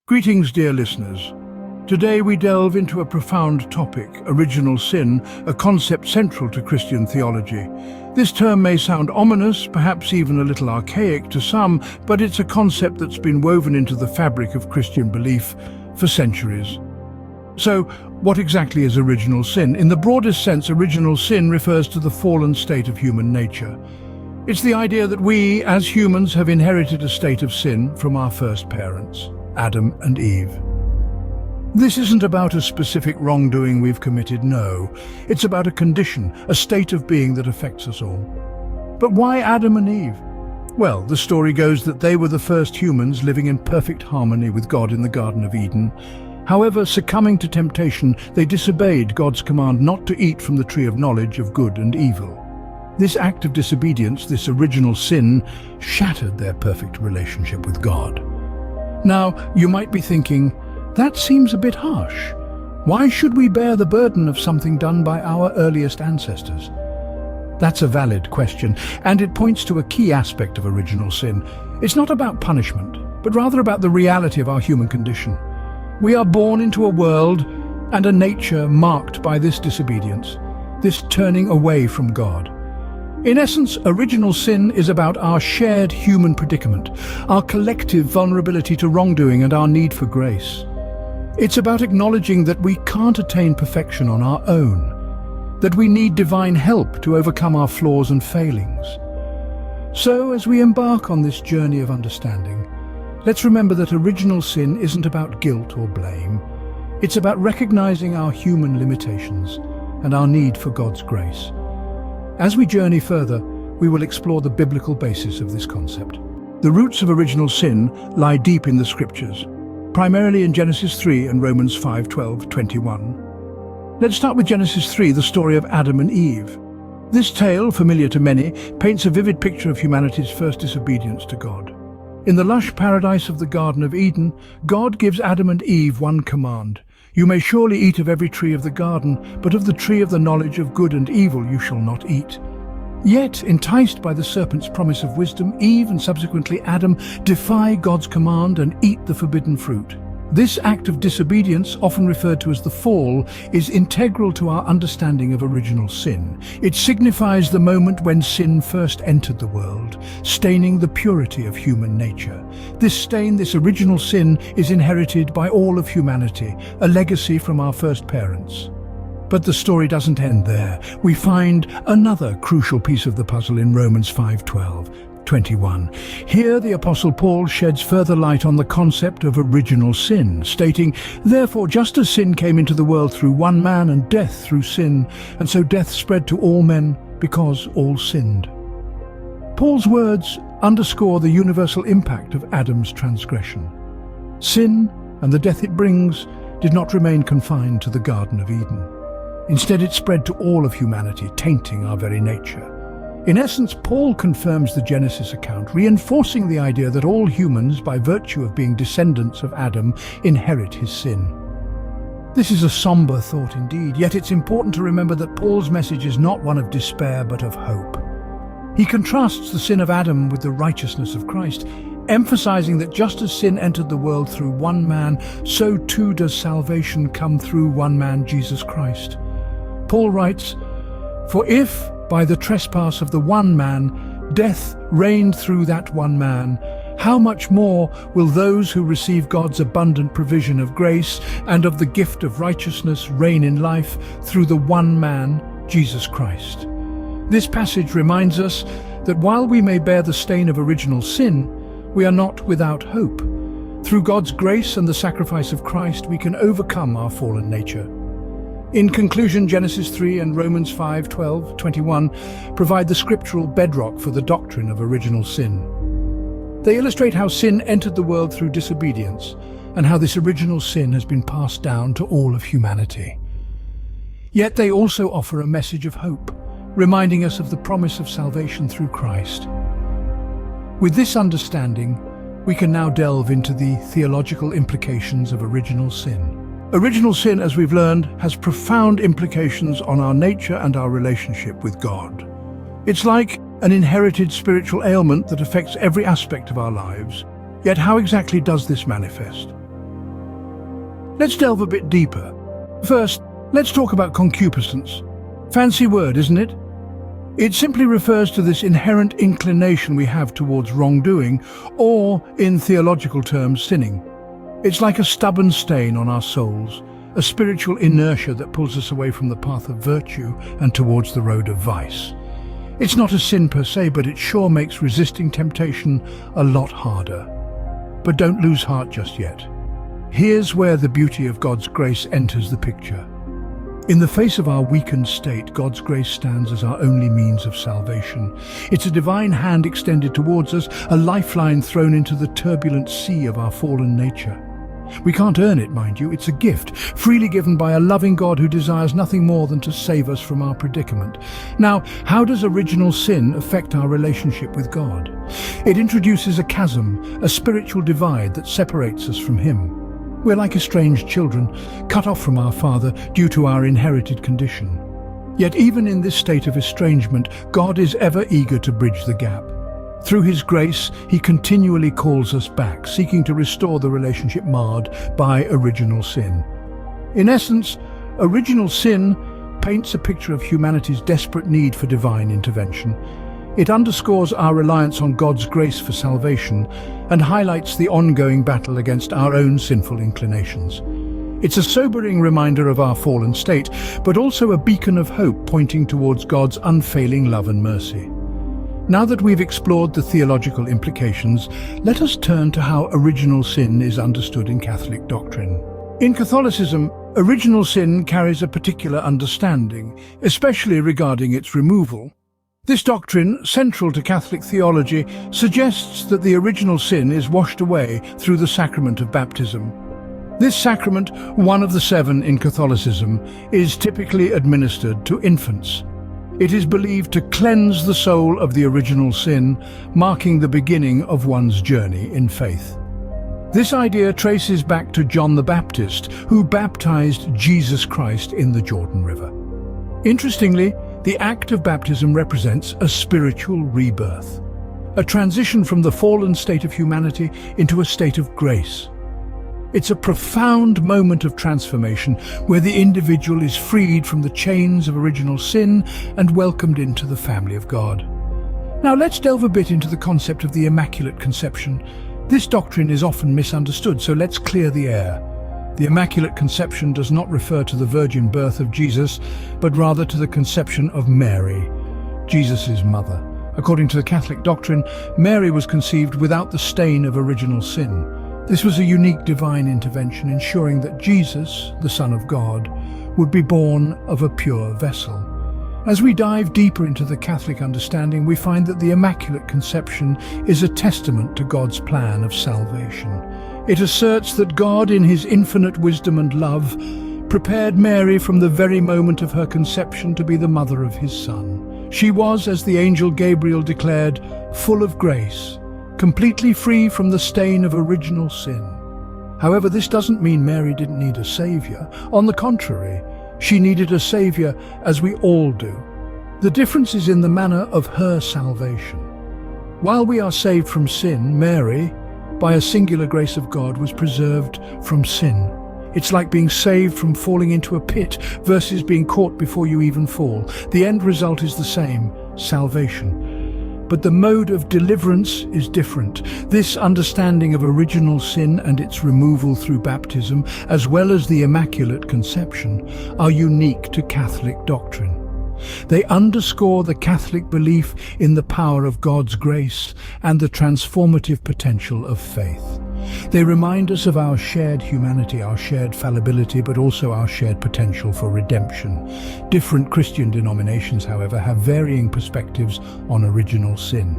Greetings, dear listeners. Today we delve into a profound topic, original sin, a concept central to Christian theology. This term may sound ominous, perhaps even a little archaic to some, but it's a concept that's been woven into the fabric of Christian belief for centuries. So, what exactly is original sin? In the broadest sense, original sin refers to the fallen state of human nature. It's the idea that we, as humans, have inherited a state of sin from our first parents, Adam and Eve. This isn't about a specific wrongdoing we've committed, no. It's about a condition, a state of being that affects us all. But why Adam and Eve? Well, the story goes that they were the first humans living in perfect harmony with God in the Garden of Eden. However, succumbing to temptation, they disobeyed God's command not to eat from the tree of knowledge of good and evil. This act of disobedience, this original sin, shattered their perfect relationship with God. Now, you might be thinking, that seems a bit harsh. Why should we bear the burden of something done by our earliest ancestors? That's a valid question, and it points to a key aspect of original sin. It's not about punishment, but rather about the reality of our human condition. We are born into a world and a nature marked by this disobedience, this turning away from God. In essence, original sin is about our shared human predicament, our collective vulnerability to wrongdoing and our need for grace. It's about acknowledging that we can't attain perfection on our own, that we need divine help to overcome our flaws and failings. So, as we embark on this journey of understanding, let's remember that original sin isn't about guilt or blame. It's about recognizing our human limitations and our need for God's grace. As we journey further, we will explore the biblical basis of this concept. The roots of original sin lie deep in the scriptures, primarily in Genesis 3 and Romans 5:12-21. Let's start with Genesis 3, the story of Adam and Eve. This tale, familiar to many, paints a vivid picture of humanity's first disobedience to God. In the lush paradise of the Garden of Eden, God gives Adam and Eve one command. You may surely eat of every tree of the garden, but of the tree of the knowledge of good and evil you shall not eat. Yet, enticed by the serpent's promise of wisdom, Eve and subsequently Adam defy God's command and eat the forbidden fruit. This act of disobedience, often referred to as the fall, is integral to our understanding of original sin. It signifies the moment when sin first entered the world, staining the purity of human nature. This stain, this original sin, is inherited by all of humanity, a legacy from our first parents. But the story doesn't end there. We find another crucial piece of the puzzle in Romans 5:12-21. Here the Apostle Paul sheds further light on the concept of original sin, stating, "Therefore, just as sin came into the world through one man and death through sin, and so death spread to all men because all sinned." Paul's words underscore the universal impact of Adam's transgression. Sin, and the death it brings, did not remain confined to the Garden of Eden. Instead, it spread to all of humanity, tainting our very nature. In essence, Paul confirms the Genesis account, reinforcing the idea that all humans, by virtue of being descendants of Adam, inherit his sin. This is a somber thought indeed, yet it's important to remember that Paul's message is not one of despair but of hope. He contrasts the sin of Adam with the righteousness of Christ, emphasizing that just as sin entered the world through one man, so too does salvation come through one man, Jesus Christ. Paul writes, "For if, by the trespass of the one man, death reigned through that one man, how much more will those who receive God's abundant provision of grace and of the gift of righteousness reign in life through the one man, Jesus Christ?" This passage reminds us that while we may bear the stain of original sin, we are not without hope. Through God's grace and the sacrifice of Christ, we can overcome our fallen nature. In conclusion, Genesis 3 and Romans 5:12-21 provide the scriptural bedrock for the doctrine of original sin. They illustrate how sin entered the world through disobedience and how this original sin has been passed down to all of humanity. Yet they also offer a message of hope, reminding us of the promise of salvation through Christ. With this understanding, we can now delve into the theological implications of original sin. Original sin, as we've learned, has profound implications on our nature and our relationship with God. It's like an inherited spiritual ailment that affects every aspect of our lives. Yet how exactly does this manifest? Let's delve a bit deeper. First, let's talk about concupiscence. Fancy word, isn't it? It simply refers to this inherent inclination we have towards wrongdoing, or, in theological terms, sinning. It's like a stubborn stain on our souls, a spiritual inertia that pulls us away from the path of virtue and towards the road of vice. It's not a sin per se, but it sure makes resisting temptation a lot harder. But don't lose heart just yet. Here's where the beauty of God's grace enters the picture. In the face of our weakened state, God's grace stands as our only means of salvation. It's a divine hand extended towards us, a lifeline thrown into the turbulent sea of our fallen nature. We can't earn it, mind you. It's a gift, freely given by a loving God who desires nothing more than to save us from our predicament. Now, how does original sin affect our relationship with God? It introduces a chasm, a spiritual divide that separates us from Him. We're like estranged children, cut off from our Father due to our inherited condition. Yet even in this state of estrangement, God is ever eager to bridge the gap. Through His grace, He continually calls us back, seeking to restore the relationship marred by original sin. In essence, original sin paints a picture of humanity's desperate need for divine intervention. It underscores our reliance on God's grace for salvation and highlights the ongoing battle against our own sinful inclinations. It's a sobering reminder of our fallen state, but also a beacon of hope pointing towards God's unfailing love and mercy. Now that we've explored the theological implications, let us turn to how original sin is understood in Catholic doctrine. In Catholicism, original sin carries a particular understanding, especially regarding its removal. This doctrine, central to Catholic theology, suggests that the original sin is washed away through the sacrament of baptism. This sacrament, one of the 7 in Catholicism, is typically administered to infants. It is believed to cleanse the soul of the original sin, marking the beginning of one's journey in faith. This idea traces back to John the Baptist, who baptized Jesus Christ in the Jordan River. Interestingly, the act of baptism represents a spiritual rebirth, a transition from the fallen state of humanity into a state of grace. It's a profound moment of transformation where the individual is freed from the chains of original sin and welcomed into the family of God. Now let's delve a bit into the concept of the Immaculate Conception. This doctrine is often misunderstood, so let's clear the air. The Immaculate Conception does not refer to the virgin birth of Jesus, but rather to the conception of Mary, Jesus' mother. According to the Catholic doctrine, Mary was conceived without the stain of original sin. This was a unique divine intervention, ensuring that Jesus, the Son of God, would be born of a pure vessel. As we dive deeper into the Catholic understanding, we find that the Immaculate Conception is a testament to God's plan of salvation. It asserts that God, in His infinite wisdom and love, prepared Mary from the very moment of her conception to be the mother of His Son. She was, as the angel Gabriel declared, full of grace, completely free from the stain of original sin. However, this doesn't mean Mary didn't need a savior. On the contrary, she needed a savior, as we all do. The difference is in the manner of her salvation. While we are saved from sin, Mary, by a singular grace of God, was preserved from sin. It's like being saved from falling into a pit versus being caught before you even fall. The end result is the same, salvation. But the mode of deliverance is different. This understanding of original sin and its removal through baptism, as well as the Immaculate Conception, are unique to Catholic doctrine. They underscore the Catholic belief in the power of God's grace and the transformative potential of faith. They remind us of our shared humanity, our shared fallibility, but also our shared potential for redemption. Different Christian denominations, however, have varying perspectives on original sin.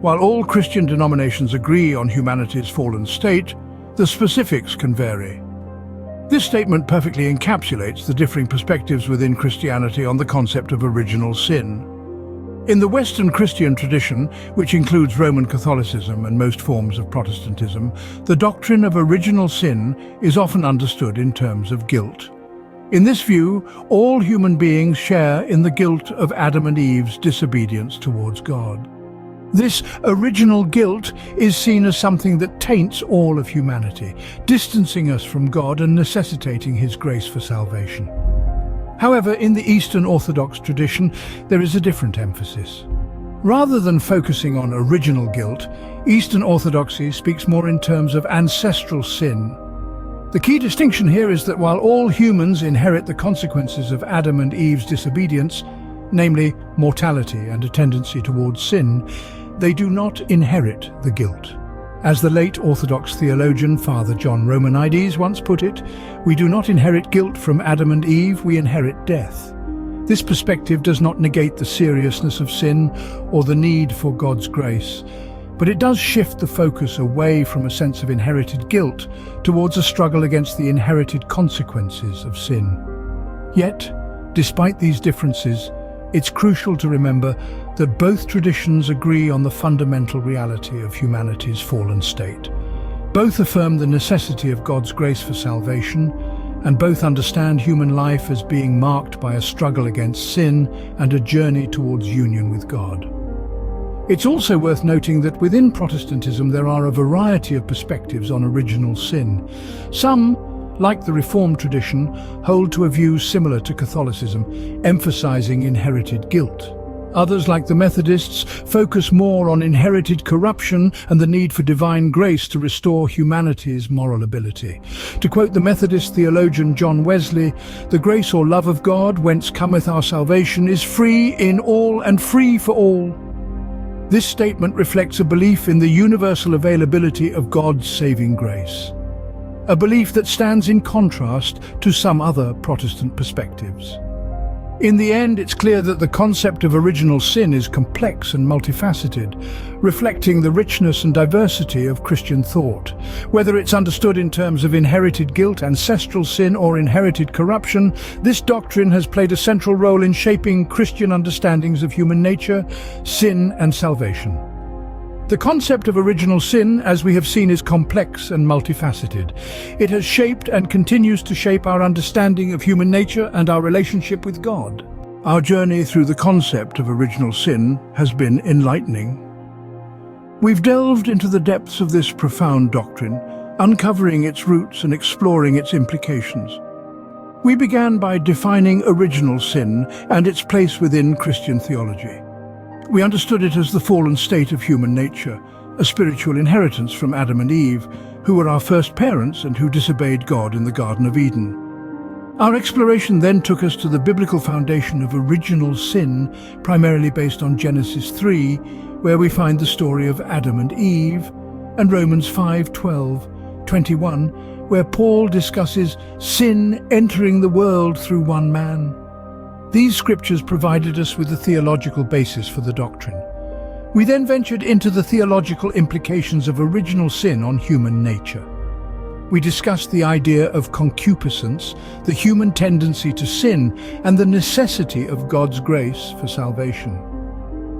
While all Christian denominations agree on humanity's fallen state, the specifics can vary. This statement perfectly encapsulates the differing perspectives within Christianity on the concept of original sin. In the Western Christian tradition, which includes Roman Catholicism and most forms of Protestantism, the doctrine of original sin is often understood in terms of guilt. In this view, all human beings share in the guilt of Adam and Eve's disobedience towards God. This original guilt is seen as something that taints all of humanity, distancing us from God and necessitating His grace for salvation. However, in the Eastern Orthodox tradition, there is a different emphasis. Rather than focusing on original guilt, Eastern Orthodoxy speaks more in terms of ancestral sin. The key distinction here is that while all humans inherit the consequences of Adam and Eve's disobedience, namely mortality and a tendency towards sin, they do not inherit the guilt. As the late Orthodox theologian Father John Romanides once put it, we do not inherit guilt from Adam and Eve, we inherit death. This perspective does not negate the seriousness of sin or the need for God's grace, but it does shift the focus away from a sense of inherited guilt towards a struggle against the inherited consequences of sin. Yet, despite these differences, it's crucial to remember that both traditions agree on the fundamental reality of humanity's fallen state. Both affirm the necessity of God's grace for salvation, and both understand human life as being marked by a struggle against sin and a journey towards union with God. It's also worth noting that within Protestantism there are a variety of perspectives on original sin. Some, like the Reformed tradition, hold to a view similar to Catholicism, emphasizing inherited guilt. Others, like the Methodists, focus more on inherited corruption and the need for divine grace to restore humanity's moral ability. To quote the Methodist theologian John Wesley, "The grace or love of God, whence cometh our salvation, is free in all and free for all." This statement reflects a belief in the universal availability of God's saving grace, a belief that stands in contrast to some other Protestant perspectives. In the end, it's clear that the concept of original sin is complex and multifaceted, reflecting the richness and diversity of Christian thought. Whether it's understood in terms of inherited guilt, ancestral sin, or inherited corruption, this doctrine has played a central role in shaping Christian understandings of human nature, sin, and salvation. The concept of original sin, as we have seen, is complex and multifaceted. It has shaped and continues to shape our understanding of human nature and our relationship with God. Our journey through the concept of original sin has been enlightening. We've delved into the depths of this profound doctrine, uncovering its roots and exploring its implications. We began by defining original sin and its place within Christian theology. We understood it as the fallen state of human nature, a spiritual inheritance from Adam and Eve, who were our first parents and who disobeyed God in the Garden of Eden. Our exploration then took us to the biblical foundation of original sin, primarily based on Genesis 3, where we find the story of Adam and Eve, and Romans 5:12-21, where Paul discusses sin entering the world through one man. These scriptures provided us with a theological basis for the doctrine. We then ventured into the theological implications of original sin on human nature. We discussed the idea of concupiscence, the human tendency to sin, and the necessity of God's grace for salvation.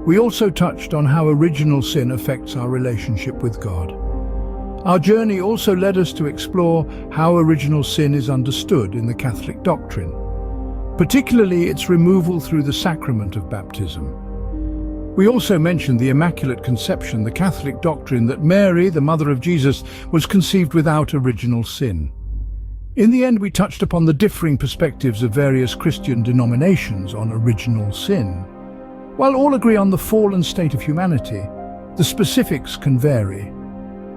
We also touched on how original sin affects our relationship with God. Our journey also led us to explore how original sin is understood in the Catholic doctrine, particularly its removal through the sacrament of baptism. We also mentioned the Immaculate Conception, the Catholic doctrine that Mary, the mother of Jesus, was conceived without original sin. In the end, we touched upon the differing perspectives of various Christian denominations on original sin. While all agree on the fallen state of humanity, the specifics can vary.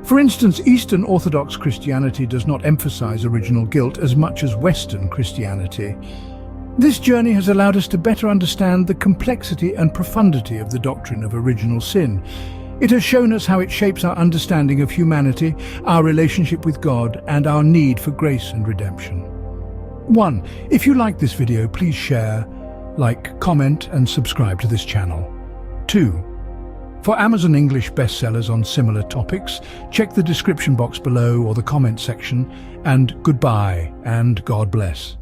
For instance, Eastern Orthodox Christianity does not emphasize original guilt as much as Western Christianity. This journey has allowed us to better understand the complexity and profundity of the doctrine of original sin. It has shown us how it shapes our understanding of humanity, our relationship with God, and our need for grace and redemption. 1. If you like this video, please share, like, comment, and subscribe to this channel. 2. For Amazon English bestsellers on similar topics, check the description box below or the comment section. And goodbye, and God bless.